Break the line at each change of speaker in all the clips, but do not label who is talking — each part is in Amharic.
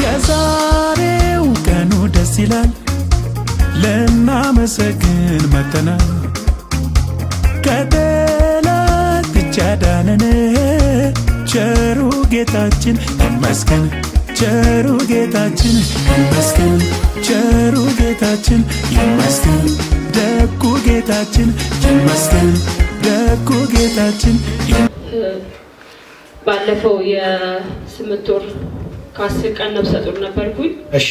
የዛሬው ቀኑ ደስ ይላል ልናመሰግን መጥተናል ከጠላት እጅ አዳነን ቸሩ ጌታችን ይመስገን ቸሩ ጌታችን ይመስገን ቸሩ ጌታችን ይመስገን ደጉ ጌታችን ይመስገን ደጉ ጌታችን
ባለፈው የ8 ወር ከ10 ቀን ነፍሰ ጡር ነበርኩኝ እሺ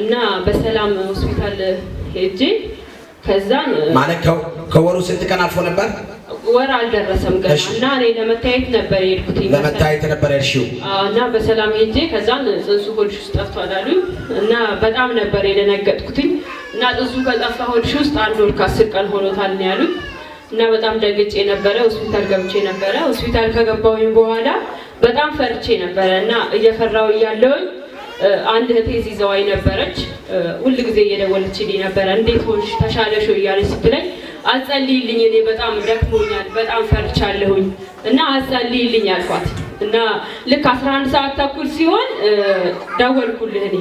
እና በሰላም ሆስፒታል ሄጄ ከዛን ማለት ከወሩ ስንት ቀን አልፎ ነበር ወር አልደረሰም ገና እና እኔ ለመታየት ነበር የሄድኩት ለመታየት ነበር ያልሽው እና በሰላም ሄጄ ከዛን ጽንሱ ሆድሽ ውስጥ ጠፍቷል አሉኝ እና በጣም ነበር የደነገጥኩት እና ጽንሱ ከጠፋ ሆድሽ ውስጥ 1 ወር ከ10 ቀን ሆኖታል ነው ያሉኝ እና በጣም ደግጬ ነበር ሆስፒታል ገብቼ ነበር ሆስፒታል ከገባሁኝ በኋላ በጣም ፈርቼ ነበር እና እየፈራው ያለው አንድ እህቴ ይዘዋይ ነበረች ሁሉ ጊዜ እየደወለችልኝ ነበር እንዴት ሆንሽ ተሻለሽ እያለች ስትለኝ አጸልይልኝ እኔ በጣም ደክሞኛል በጣም ፈርቻለሁኝ እና አጸልይልኝ አልኳት እና ልክ 11 ሰዓት ተኩል ሲሆን ደወልኩልህ እኔ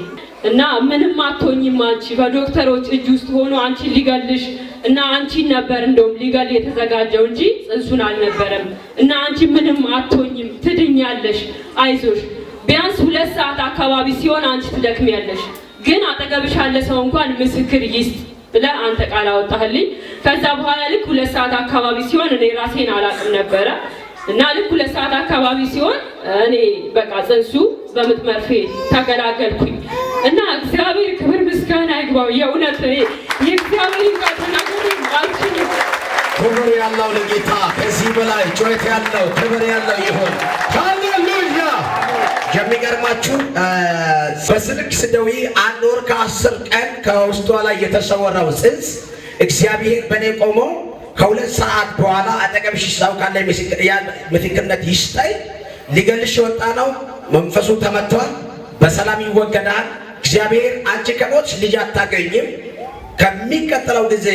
እና ምንም አትሆኝም አንቺ በዶክተሮች እጅ ውስጥ ሆኖ አንቺ ሊገልሽ እና አንቺ ነበር እንደውም ሊገል የተዘጋጀው እንጂ ጽንሱን አልነበረም እና አንቺ ምንም አትሆኝም ትድኛለሽ አይዞሽ ቢያንስ 2 ሰዓት አካባቢ ሲሆን አንቺ ትደክሚያለሽ ግን አጠገብሽ ያለ ሰው እንኳን ምስክር ይስጥ ብለ አንተ ቃል አወጣህልኝ ከዛ በኋላ ልክ 2 ሰዓት አካባቢ ሲሆን እኔ ራሴን አላቅም ነበር እና ልክ 2 ሰዓት አካባቢ ሲሆን እኔ በቃ ጽንሱ በምጥ መርፌ ተገላገልኩኝ እና እግዚአብሔር ክብር ምስጋና ይግባው የእውነት የእግዚአብሔር ቃል ተናገሩ አልችል
ክብር ያለው ለጌታ ከዚህ በላይ ጩኸት ያለው ክብር ያለው ይሁን ሃሌሉያ የሚገርማችሁ በስልክ ስደዊ 1 ወር ከ10 ቀን ከውስጧ ላይ የተሰወረው ጽንስ እግዚአብሔር በኔ ቆሞ ከ2 ሰዓት በኋላ አጠገብሽ ሰው ካለ ምስክርነት ይስጠይ ሊገልሽ ወጣ ነው መንፈሱ ተመቷል በሰላም ይወገዳል እግዚአብሔር አንቺ ከሞትሽ ልጅ አታገኝም ከሚቀጥለው ጊዜ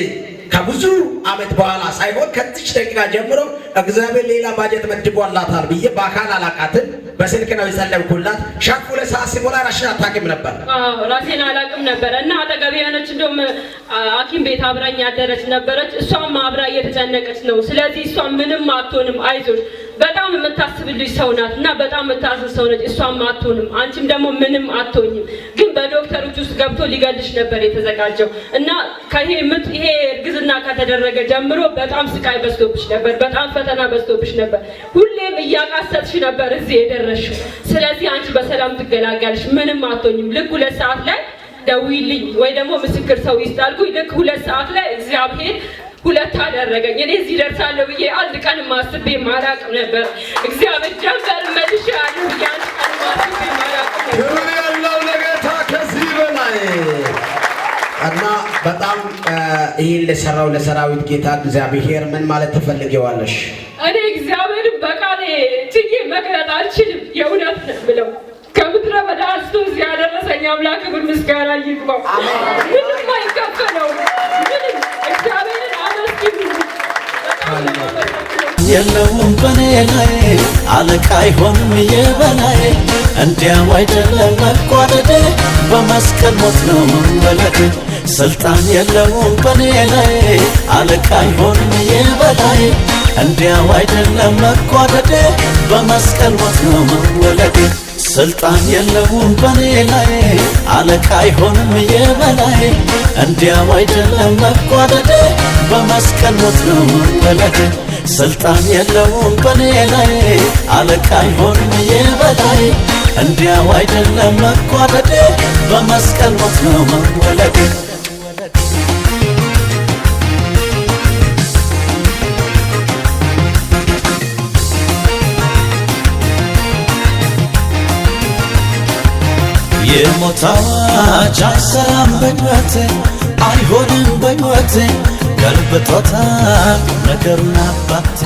ከብዙ አመት በኋላ ሳይሆን ከትች ደቂቃ ጀምሮ እግዚአብሔር ሌላ ባጀት መድቦላታል ብዬ በአካል አላቃትን በስልክ ነው የጸለይኩላት ሻፍ 2 ሰዓት ሲሞላ ራስሽን አታውቂም ነበር
ራሴን አላውቅም ነበር እና አጠገቤ ያለች እንደውም ሐኪም ቤት አብራኝ ያደረች ነበረች እሷም አብራ እየተጨነቀች ነው ስለዚህ እሷ ምንም አትሆንም አይዞሽ በጣም የምታስብልሽ ሰው ናት እና በጣም የምታስብ ሰው ነች እሷም አትሆንም አንቺም ደግሞ ምንም አትሆኝም ግን በዶክተሮች ውስጥ ገብቶ ሊገልሽ ነበር የተዘጋጀው እና ይሄ እርግዝና ከተደረገ ጀምሮ በጣም ስቃይ በዝቶብሽ ነበር በጣም ፈተና በዝቶብሽ ነበር ሁሌም እያቃሰትሽ ነበር እዚህ የደረስሽው ስለዚህ አንቺ በሰላም ትገላገልሽ ምንም አትሆኝም ልክ 2 ሰዓት ላይ ደውይልኝ ወይ ደግሞ ምስክር ሰው ይስጣልኩኝ ልክ 2 ሰዓት ላይ እግዚአብሔር 2 አደረገኝ እኔ እዚህ ደርሳለሁ ብዬ አንድ ቀን ማስቤ ማላቅም ነበር እግዚአብሔር ጀምበር መልሻለሁ ያን ቀን ማስቤ ማላቅም ነበር
ክብር ያለው ለጌታ ከዚህ በላይ እና በጣም ይሄን ለሰራው ለሰራዊት ጌታ እግዚአብሔር ምን ማለት ትፈልጊዋለሽ
እኔ እግዚአብሔር በቃሌ ትዬ መግለጥ አልችልም የእውነት ብለው ከምድረ በዳ አንስቶ እዚህ ያደረሰኝ አምላክ ክብር ምስጋና ይግባው ምንም አይከፈለው ምንም እግዚአብሔርን አመስግኑ
የለውም በኔ ላይ አለቃ አይሆንም የበላይ እንዲያው አይደለም መቋደድ በመስቀል ሞት ነው መወለድ ስልጣን የለውም በኔ ላይ አለቃ አይሆንም የበላይ እንዲያው አይደለም መቋደድ በመስቀል ሞት ነው መወለድ ስልጣን የለውም በኔ ላይ አለቃ አይሆንም የበላይ እንዲያው አይደለም መቋደድ በመስቀል ሞት ነው መወለድ ስልጣን የለውም በኔ ላይ አለቃ አይሆንም የበላይ እንዲያው አይደለም መቋደድ በመስቀል ሞት ነው መወለድ የሞት አዋጅ አይሰራም በሕይወቴ አይሆንም በሕይወቴ ገልብጦታል ነገሩን አባቴ